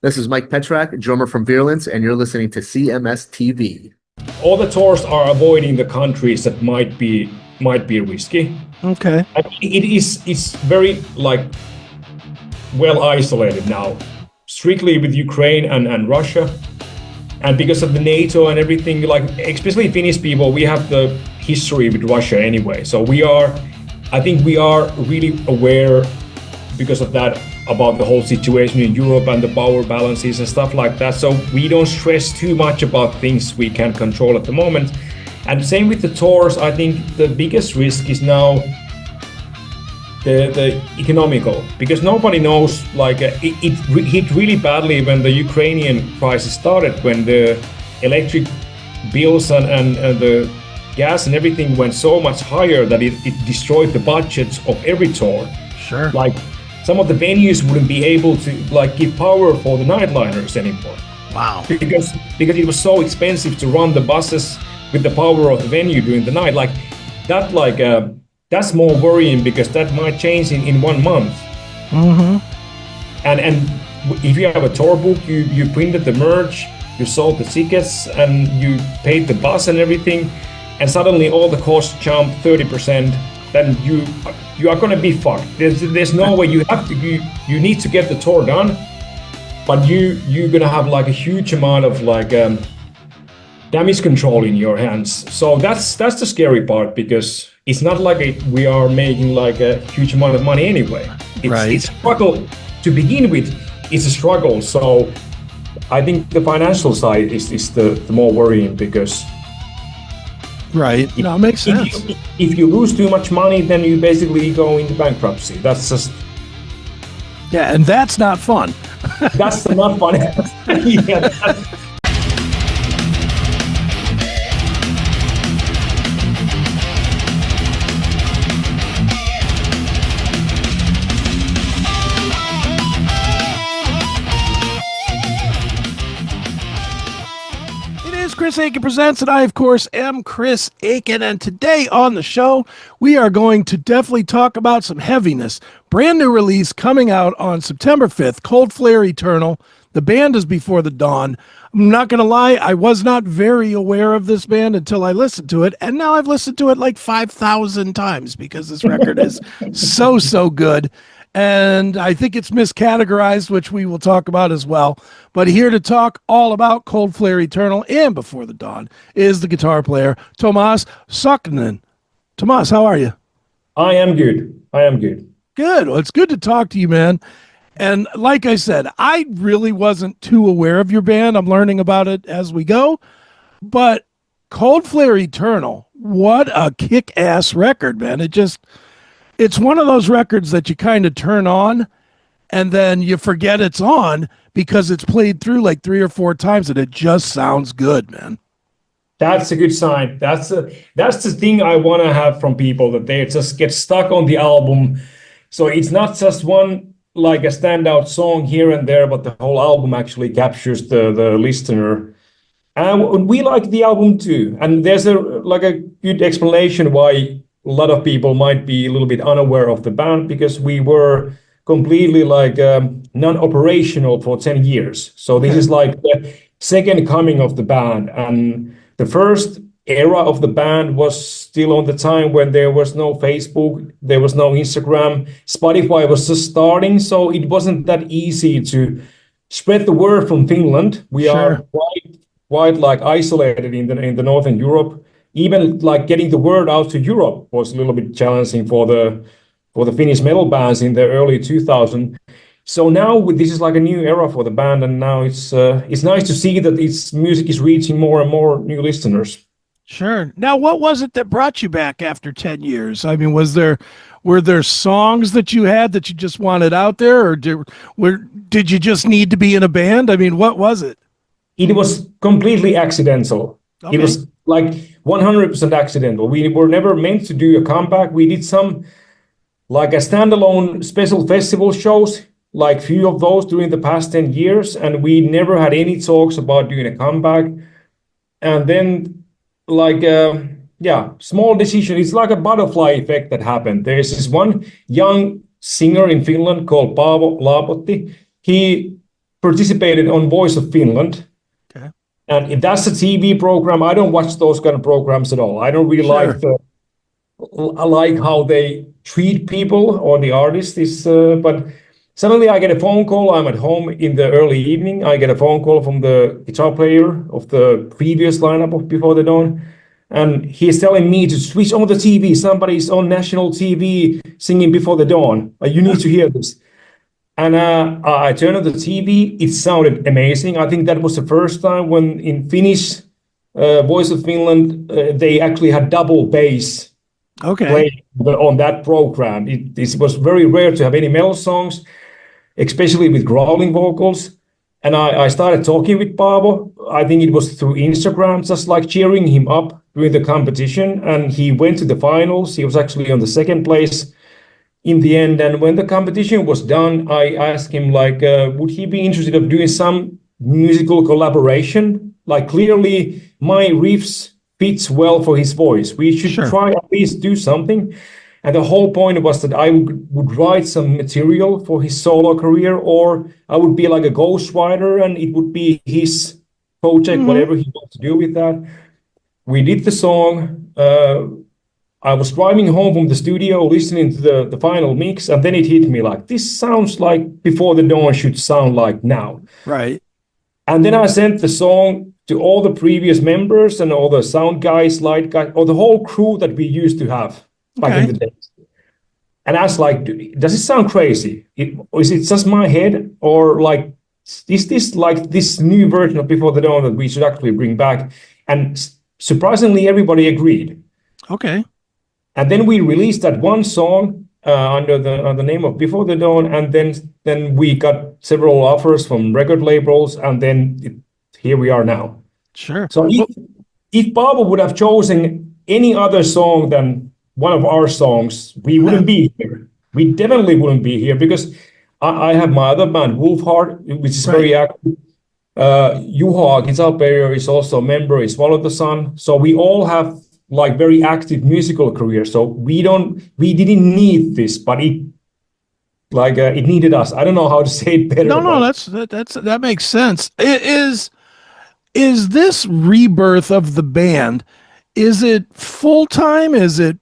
This is Mike Petrak, drummer from Virulence, and you're listening to CMS TV. All the tours are avoiding the countries that might be risky. Okay. It's very well isolated now, strictly with Ukraine and Russia, and because of the NATO and everything. Especially Finnish people, we have the history with Russia anyway. So I think we are really aware because of that about the whole situation in Europe and the power balances and stuff like that. So we don't stress too much about things we can control at the moment. And same with the tours. I think the biggest risk is now the economical, because nobody knows. It hit really badly when the Ukrainian crisis started, when the electric bills and the gas and everything went so much higher that it destroyed the budgets of every tour. Sure. Some of the venues wouldn't be able to give power for the nightliners anymore. Wow. Because it was so expensive to run the buses with the power of the venue during the night. That's more worrying, because that might change in 1 month. Mm-hmm. And if you have a tour book, you printed the merch, you sold the tickets, and you paid the bus and everything, and suddenly all the costs jump 30%. Then you are gonna be fucked. There's no way. You need to get the tour done, but you're gonna have a huge amount of damage control in your hands. So that's the scary part, because it's not we are making a huge amount of money anyway. It's a struggle to begin with. It's a struggle. So I think the financial side is the more worrying, because. Right. No, it makes sense. If you lose too much money, then you basically go into bankruptcy. That's just... Yeah, and that's not fun. That's not fun. Yeah, CHRIS Akin Presents, and I, of course, am Chris Akin, and today on the show, we are going to definitely talk about some heaviness. Brand new release coming out on September 5th, Cold Flare Eternal. The band is Before the Dawn. I'm not going to lie, I was not very aware of this band until I listened to it, and now I've listened to it 5,000 times, because this record is so good. And I think it's miscategorized, which we will talk about as well. But here to talk all about Cold Flare Eternal and Before the Dawn is the guitar player, Tuomas Saukkonen. Tuomas, how are you? I am good. Good. Well, it's good to talk to you, man. And like I said, I really wasn't too aware of your band. I'm learning about it as we go. But Cold Flare Eternal, what a kick-ass record, man. It's one of those records that you kind of turn on and then you forget it's on, because it's played through 3 or 4 times and it just sounds good, man. That's a good sign. That's the thing I want to have from people, that they just get stuck on the album. So it's not just one a standout song here and there, but the whole album actually captures the listener. And we like the album too. And there's a good explanation why a lot of people might be a little bit unaware of the band, because we were completely non-operational for 10 years. So this is the second coming of the band. And the first era of the band was still on the time when there was no Facebook, there was no Instagram, Spotify was just starting. So it wasn't that easy to spread the word from Finland. We are quite isolated in the Northern Europe. Even getting the word out to Europe was a little bit challenging for the Finnish metal bands in the early 2000s. So now this is a new era for the band, and now it's nice to see that its music is reaching more and more new listeners. Sure. Now, what was it that brought you back after 10 years? I mean, were there songs that you had that you just wanted out there, or did you just need to be in a band? I mean, what was it? It was completely accidental. Okay. It was 100% accidental. We were never meant to do a comeback. We did some a standalone special festival shows, few of those during the past 10 years, and we never had any talks about doing a comeback. And then small decision. It's like a butterfly effect that happened. There's this one young singer in Finland called Paavo Laapotti. He participated on Voice of Finland. Okay. And if that's a TV program, I don't watch those kind of programs at all. I don't really Sure. I like how they treat people or the artists. But suddenly I get a phone call. I'm at home in the early evening. I get a phone call from the guitar player of the previous lineup of Before the Dawn. And he's telling me to switch on the TV. Somebody's on national TV singing Before the Dawn. You need to hear this. And I turned on the TV. It sounded amazing. I think that was the first time when in Finnish Voice of Finland, they actually had double bass playing on that program. It was very rare to have any metal songs, especially with growling vocals. And I started talking with Paavo. I think it was through Instagram, just like cheering him up during the competition. And he went to the finals. He was actually on the second place in the end. And when the competition was done, I asked him, like, would he be interested of doing some musical collaboration? Like, clearly my riffs fits well for his voice. We should try at least do something. And the whole point was that I would write some material for his solo career, or I would be like a ghostwriter and it would be his project, whatever he wants to do with that. We did the song. I was driving home from the studio, listening to the final mix, and then it hit me like, this sounds like Before the Dawn should sound like now. Right. And then I sent the song to all the previous members and all the sound guys, light guys, or the whole crew that we used to have back in the days. And I was like, does it sound crazy? Or is it just my head? Or like, is this like this new version of Before the Dawn that we should actually bring back? And surprisingly, everybody agreed. Okay. And then we released that one song under the name of Before the Dawn, and then we got several offers from record labels, and then here we are now. Sure. So if Paavo would have chosen any other song than one of our songs, we wouldn't be here. We definitely wouldn't be here, because I have my other band, Wolfheart, which is very active. Juha, guitar player, is also a member, is Swallow the Sun. So we all have like very active musical career. So we didn't need this, but it needed us. I don't know how to say it better. No, that makes sense. Is this rebirth of the band, is it full-time? Is it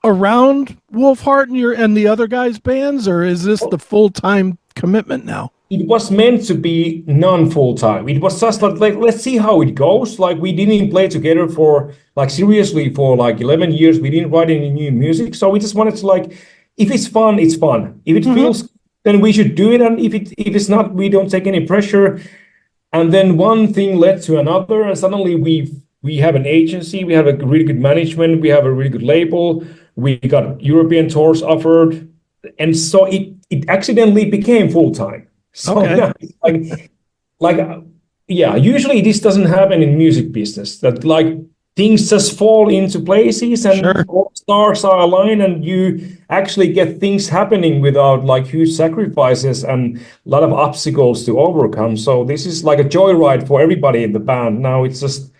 around Wolfheart and the other guys' bands, or is this the full-time commitment now? It was meant to be non-full-time. It was just like, let's see how it goes. Like, we didn't play together for seriously for 11 years. We didn't write any new music. So we just wanted to if it's fun, it's fun. If it feels, then we should do it. And if it's not, we don't take any pressure. And then one thing led to another. And suddenly we have an agency. We have a really good management. We have a really good label. We got European tours offered. And so it accidentally became full-time. So now, usually this doesn't happen in music business, that things just fall into places and all stars are aligned and you actually get things happening without huge sacrifices and a lot of obstacles to overcome. So this is like a joyride for everybody in the band. Now it's just,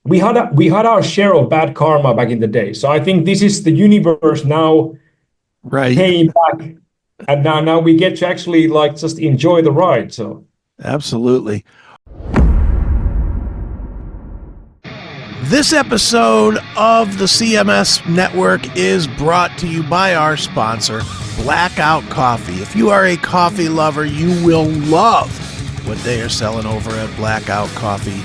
we had our share of bad karma back in the day. So I think this is the universe now paying back. And now we get to actually just enjoy the ride. So absolutely. This episode of the CMS Network is brought to you by our sponsor, Blackout Coffee. If you are a coffee lover, you will love what they are selling over at Blackout Coffee.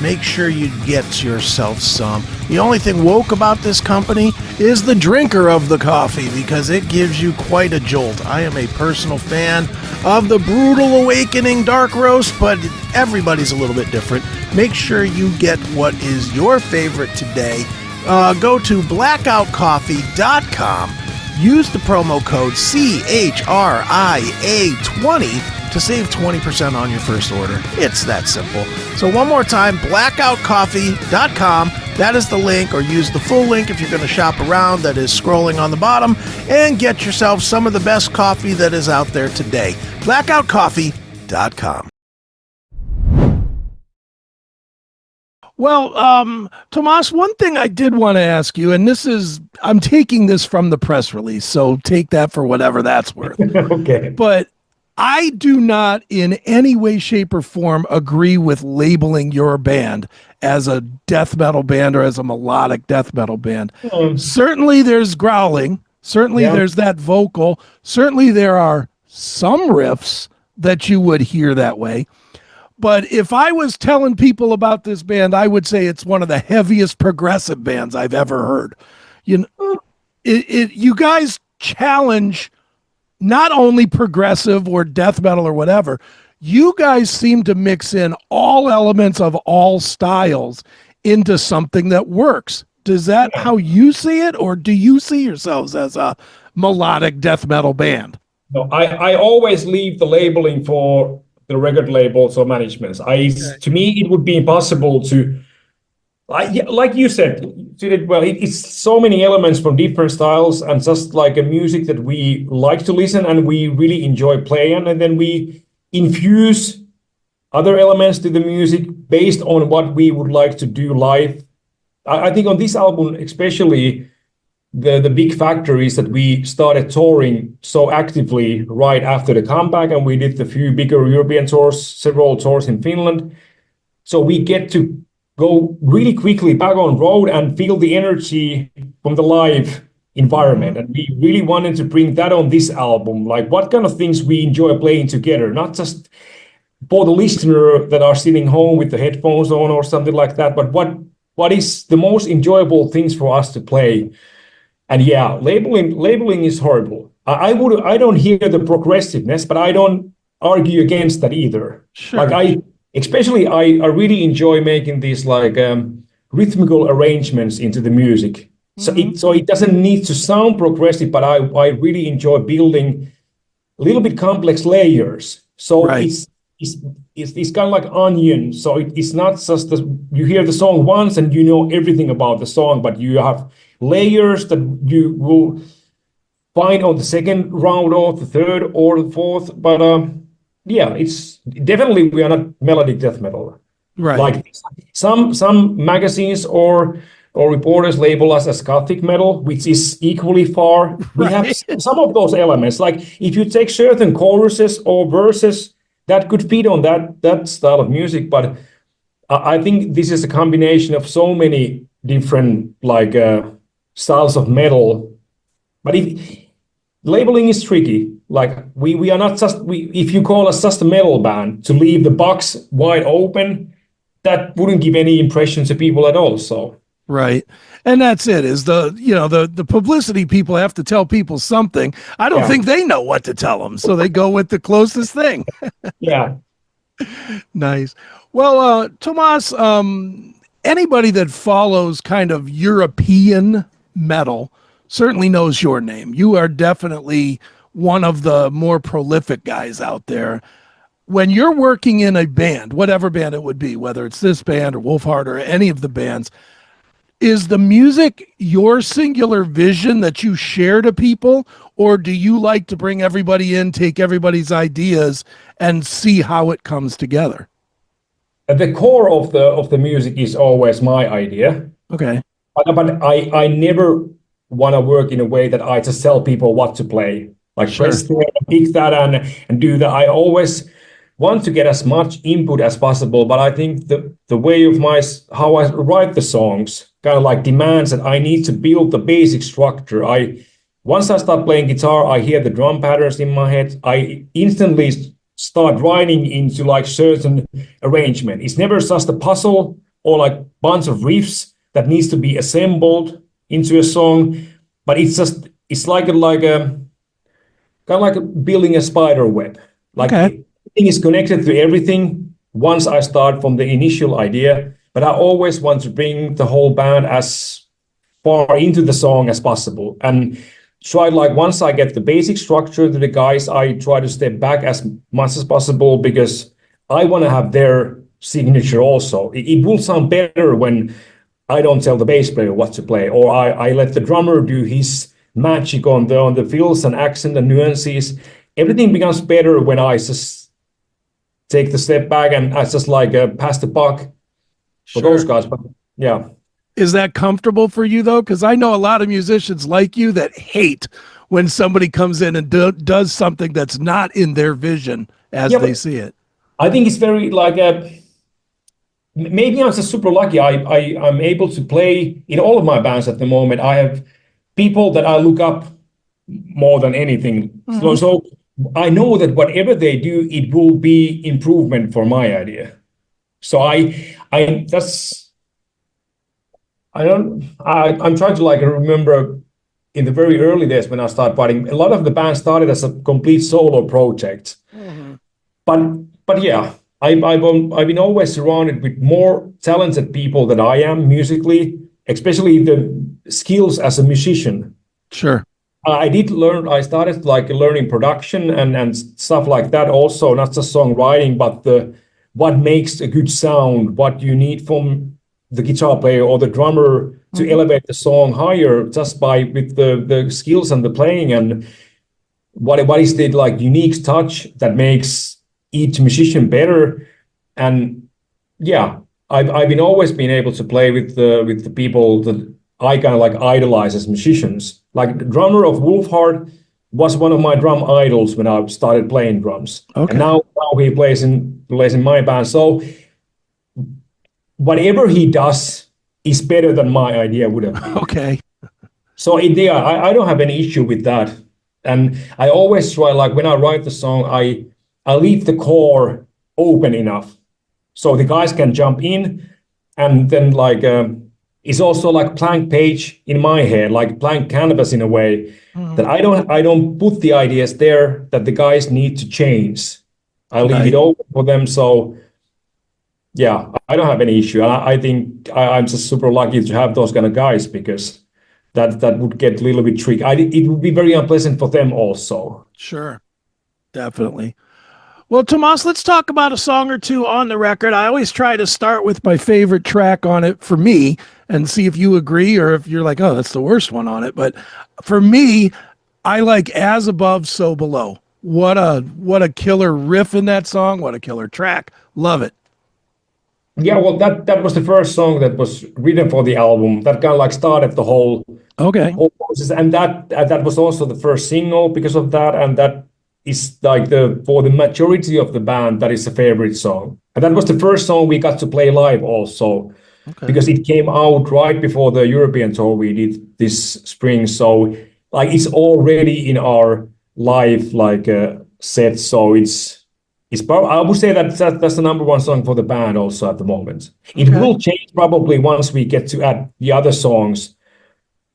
Make sure you get yourself some. The only thing woke about this company is the drinker of the coffee, because it gives you quite a jolt. I am a personal fan of the Brutal Awakening Dark Roast, but everybody's a little bit different. Make sure you get what is your favorite today. Go to blackoutcoffee.com. Use the promo code CHRIA20 to save 20% on your first order. It's that simple. So one more time, blackoutcoffee.com. That is the link, or use the full link if you're going to shop around, that is scrolling on the bottom, and get yourself some of the best coffee that is out there today. blackoutcoffee.com. Well, Tuomas, one thing I did want to ask you, and I'm taking this from the press release, so take that for whatever that's worth. Okay. But I do not in any way, shape, or form agree with labeling your band as a death metal band or as a melodic death metal band. Certainly there's growling. Certainly there's that vocal. Certainly there are some riffs that you would hear that way. But if I was telling people about this band, I would say it's one of the heaviest progressive bands I've ever heard. You know, you guys challenge not only progressive or death metal or whatever, you guys seem to mix in all elements of all styles into something that works. Is that how you see it, or do you see yourselves as a melodic death metal band? No, I always leave the labeling for the record labels or managements. To me, it would be impossible to, like you said, it's so many elements from different styles and just like a music that we like to listen and we really enjoy playing, and then we infuse other elements to the music based on what we would like to do live. I think on this album, especially, the big factor is that we started touring so actively right after the comeback, and we did a few bigger European tours, several tours in Finland. So we get to go really quickly back on road and feel the energy from the live environment. And we really wanted to bring that on this album, like what kind of things we enjoy playing together, not just for the listener that are sitting home with the headphones on or something like that, but what is the most enjoyable things for us to play. And yeah, labeling is horrible. I don't hear the progressiveness, but I don't argue against that either. Sure. Like I really enjoy making these like rhythmical arrangements into the music. So it doesn't need to sound progressive, but I really enjoy building a little bit complex layers. So it's kind of like onion. So it's not just you hear the song once and you know everything about the song, but you have layers that you will find on the second round or the third or the fourth. But yeah, it's definitely we are not melodic death metal. Right. Like some magazines or reporters label us as gothic metal, which is equally far. We have some of those elements. Like if you take certain choruses or verses, that could fit on that style of music. But I think this is a combination of so many different like styles of metal. But labeling is tricky. Like we are not just if you call us just a metal band, to leave the box wide open, that wouldn't give any impression to people at all. So right. And that's it, is the publicity people have to tell people something. I don't think they know what to tell them, so they go with the closest thing. Yeah. Nice. Well, Tuomas, anybody that follows kind of European metal certainly knows your name. You are definitely one of the more prolific guys out there. When you're working in a band, whatever band it would be, whether it's this band or Wolfheart or any of the bands, is the music your singular vision that you share to people, or do you like to bring everybody in, take everybody's ideas, and see how it comes together? At the core of the music is always my idea. Okay. But I never want to work in a way that I just tell people what to play. Like press there, pick that and do that. I always want to get as much input as possible, but I think the way of how I write the songs kind of like demands that I need to build the basic structure. Once I start playing guitar, I hear the drum patterns in my head. I instantly start writing into like certain arrangement. It's never just a puzzle or like bunch of riffs that needs to be assembled into a song, but it's like kind of like building a spider web. Like everything is connected to everything once I start from the initial idea, but I always want to bring the whole band as far into the song as possible. And try, like, once I get the basic structure to the guys, I try to step back as much as possible because I want to have their signature also. It will sound better when I don't tell the bass player what to play, or I let the drummer do his magic on the fills and accent and nuances. Everything becomes better when I just take the step back and I just like pass the buck for those guys. But yeah. Is that comfortable for you though? Because I know a lot of musicians like you that hate when somebody comes in and does something that's not in their vision as Yeah, they but see it. I think it's very like maybe I'm just super lucky. I'm able to play in all of my bands at the moment. I have people that I look up more than anything. Mhm. So I know that whatever they do, it will be improvement for my idea. So I that's I don't I'm trying to like remember in the very early days when I started writing. A lot of the band started as a complete solo project. Mhm. But but yeah, I've been always surrounded with more talented people than I am musically, especially the skills as a musician. Sure. I did learn. I started like learning production and stuff like that. Also, not just songwriting, but the what makes a good sound, what you need from the guitar player or the drummer to Mhm. elevate the song higher, just by with the skills and the playing and what is the like unique touch that makes each musician better. And yeah, I've been always been able to play with the people that I kind of like idolize as musicians. Like the drummer of Wolfheart was one of my drum idols when I started playing drums, and Okay. now he plays in my band. So whatever he does is better than my idea would have been. Okay. So yeah, I don't have any issue with that. And I always try, like when I write the song, I leave the core open enough so the guys can jump in, and then like it's also like blank page in my head, like blank canvas in a way that Mhm. I don't put the ideas there that the guys need to change. I leave it Right. open for them. So yeah, I don't have any issue. And I think I'm just super lucky to have those kind of guys because that would get a little bit tricky. It would be very unpleasant for them also. Sure. Definitely. Well, Tomas, let's talk about a song or two on the record. I always try to start with my favorite track on it for me and see if you agree or if you're like, oh, that's the worst one on it. But for me, I like As Above, So Below. What a killer riff in that song. What a killer track. Love it. Yeah, well, that was the first song that was written for the album. That kind of like started the Okay. whole process, and that was also the first single because of that, and that is like the for the majority of the band that is a favorite song, and that was the first song we got to play live also Okay. because it came out right before the European tour we did this spring. So like it's already in our live like set. So I would say that's the number one song for the band also at the moment. It Okay. will change probably once we get to add the other songs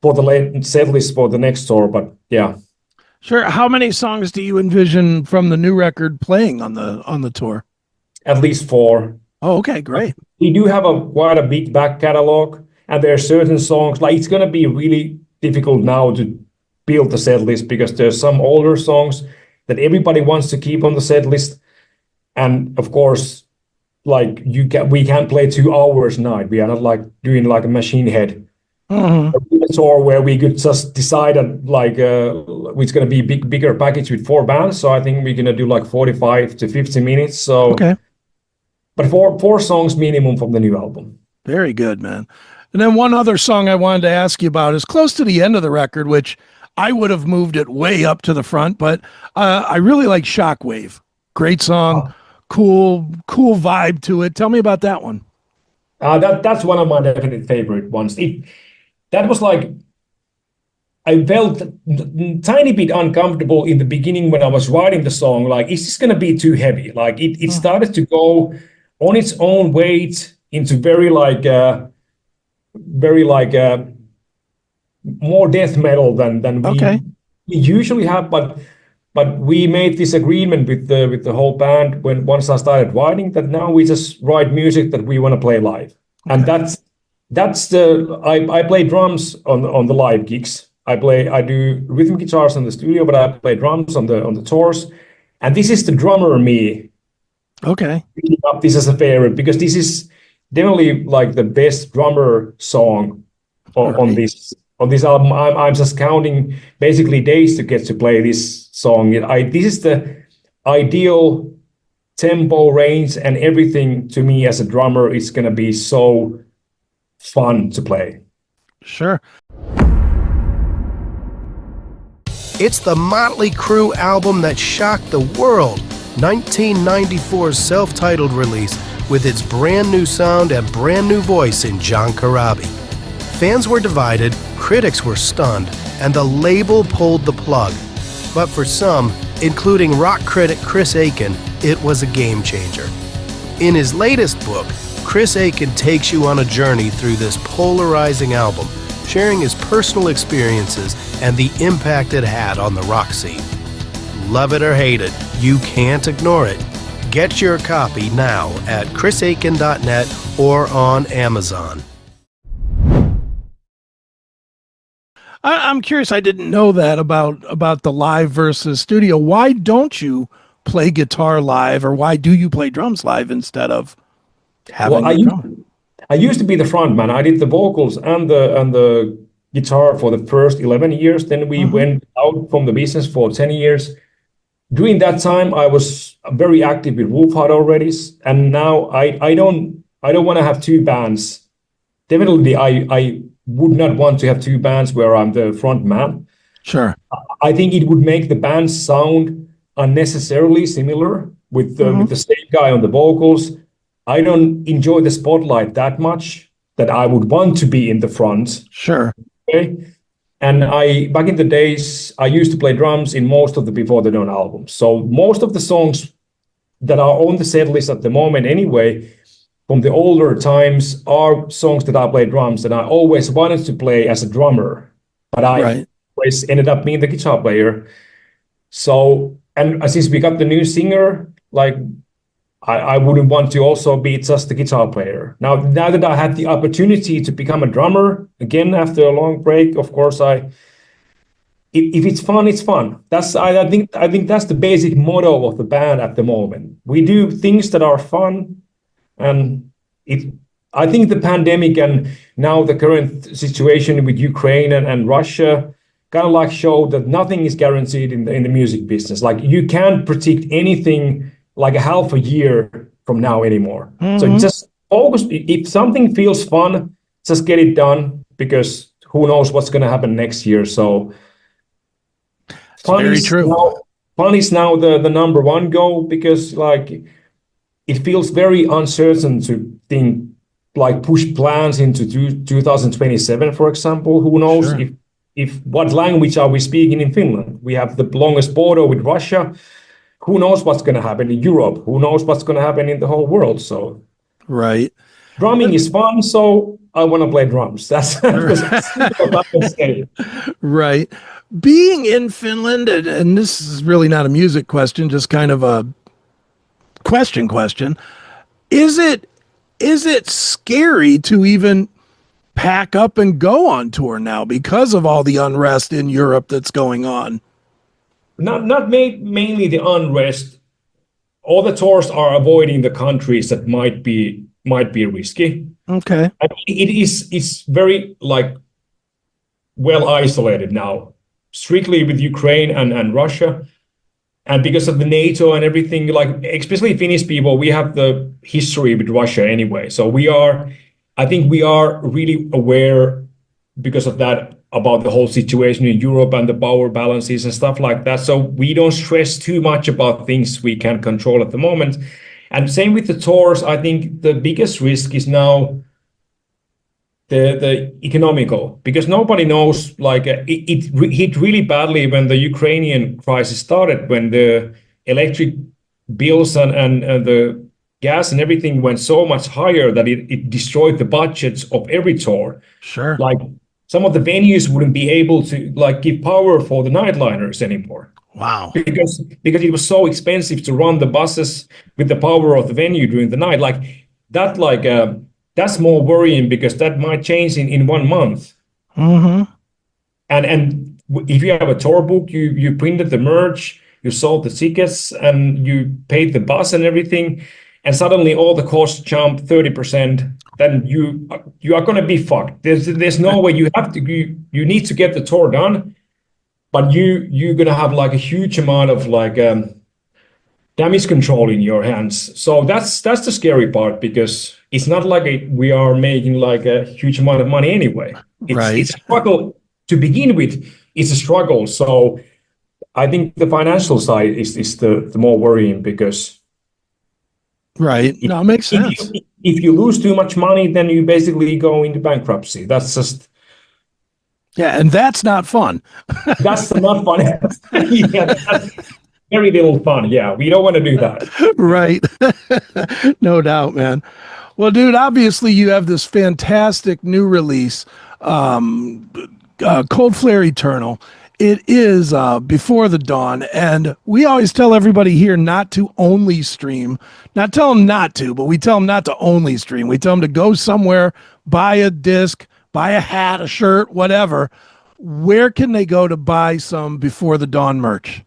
for the set list for the next tour. But yeah, Sure. How many songs do you envision from the new record playing on the tour? at least four. Oh, okay, great. We do have a quite a big back catalog, and there are certain songs like it's gonna be really difficult now to build the set list because there's some older songs that everybody wants to keep on the set list, and of course, like we can't play 2 hours a night. We are not like doing like a Machine Head Mhm. tour where we could just decide that like it's going to be bigger package with four bands. So I think we're going to do like 45 to 50 minutes. So, Okay. but four songs minimum from the new album. Very good, man. And then one other song I wanted to ask you about is close to the end of the record, which I would have moved it way up to the front, but I really like Shockwave. Great song, cool vibe to it. Tell me about that one. That's one of my definite favorite ones. That was like I felt tiny bit uncomfortable in the beginning when I was writing the song. Like, is this gonna be too heavy? Like, it Mhm. started to go on its own weight into very like more death metal than Okay. we usually have. But we made this agreement with the whole band when once I started writing that now we just write music that we want to play live, and Okay. that's the I play drums on the live gigs. I do rhythm guitars in the studio, but I play drums on the tours, and this is the drummer me Okay. picking up this as a favorite because this is definitely like the best drummer song All on right. this album. I'm just counting basically days to get to play this song. This is the ideal tempo range and everything to me as a drummer is gonna be so fun to play. Sure. It's the Motley Crue album that shocked the world, 1994's self-titled release with its brand new sound and brand new voice in John Corabi. Fans were divided, critics were stunned, and the label pulled the plug. But for some, including rock critic Chris Akin, it was a game changer. In his latest book, Chris Akin takes you on a journey through this polarizing album, sharing his personal experiences and the impact it had on the rock scene. Love it or hate it, you can't ignore it. Get your copy now at chrisakin.net or on Amazon. I'm curious. I didn't know that about the live versus studio. Why don't you play guitar live, or why do you play drums live instead of having Well, the drum? I used to be the front man. I did the vocals and the guitar for the first 11 years. Then we went out from the business for 10 years. During that time, I was very active with Wolfhard already, and now I don't want to have two bands. Definitely, I would not want to have two bands where I'm the front man. Sure. I think it would make the band sound unnecessarily similar with the same guy on the vocals. I don't enjoy the spotlight that much that I would want to be in the front. Sure. Okay. And back in the days, I used to play drums in most of the Before the Dawn albums. So most of the songs that are on the set list at the moment anyway, from the older times, are songs that I play drums, and I always wanted to play as a drummer, but I always ended up being the guitar player. So, and since we got the new singer, like I wouldn't want to also be just the guitar player. Now that I had the opportunity to become a drummer again after a long break, of course, if it's fun, it's fun. I think that's the basic motto of the band at the moment. We do things that are fun, and I think the pandemic and now the current situation with Ukraine and Russia kind of like showed that nothing is guaranteed in the music business. Like you can't predict anything like a half a year from now anymore. So just focus. If something feels fun, just get it done, because who knows what's going to happen next year. So fun is now the number one goal, because like it feels very uncertain to think like push plans into 2027, for example. Who knows if what language are we speaking in Finland? We have the longest border with Russia. Who knows what's going to happen in Europe? Who knows what's going to happen in the whole world? So, drumming is fun, so I want to play drums. That's what I can say. Right. Being in Finland, and this is really not a music question, just kind of a question. Is it scary to even pack up and go on tour now because of all the unrest in Europe that's going on? Not mainly the unrest. All the tours are avoiding the countries that might be risky. Okay. It's very like well isolated now, strictly with Ukraine and Russia. And because of the NATO and everything, like especially Finnish people, we have the history with Russia anyway. So I think we are really aware because of that about the whole situation in Europe and the power balances and stuff like that. So we don't stress too much about things we can't control at the moment. And same with the tours. I think the biggest risk is now the economical, because nobody knows, like it hit really badly when the Ukrainian crisis started, when the electric bills and the gas and everything went so much higher that it destroyed the budgets of every tour. Sure. Like some of the venues wouldn't be able to like give power for the nightliners anymore. Wow. Because it was so expensive to run the buses with the power of the venue during the night. That's more worrying, because that might change in 1 month. And if you have a tour book, you printed the merch, you sold the tickets, and you paid the bus and everything, and suddenly all the costs jump 30%. Then you are going to be fucked. There's no way. You need to get the tour done, but you're going to have like a huge amount of like damage control in your hands. So that's the scary part, because it's not like we are making like a huge amount of money anyway. It's a struggle to begin with. It's a struggle. So I think the financial side is the more worrying, because No, it makes sense. if you lose too much money, then you basically go into bankruptcy. That's just and that's not fun. that's not fun. Yeah, that's very little fun. Yeah, we don't want to do that. Right. No doubt, man. Well, dude, obviously you have this fantastic new release, Cold Flare Eternal. It is Before the Dawn, and we always tell everybody here not to only stream. Not tell them not to, but we tell them not to only stream. We tell them to go somewhere, buy a disc, buy a hat, a shirt, whatever. Where can they go to buy some Before the Dawn merch?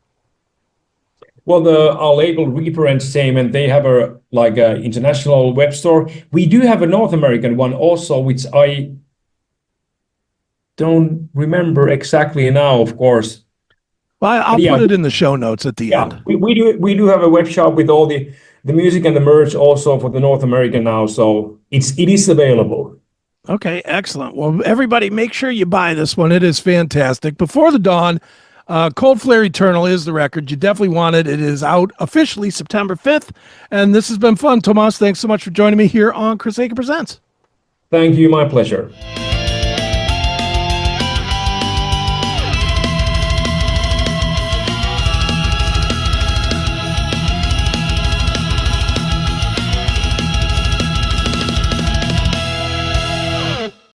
Well, our label Reaper Entertainment, they have a international web store. We do have a North American one also, which I don't remember exactly now, of course. Well, I'll put it in the show notes at the end. We do have a web shop with all the music and the merch also for the North American now, so it is available. Okay, excellent. Well, everybody, make sure you buy this one. It is fantastic. Before the Dawn, Cold Flare Eternal is the record. You definitely want it. It is out officially September 5th, and this has been fun. Tuomas, thanks so much for joining me here on Chris Akin Presents. Thank you, my pleasure.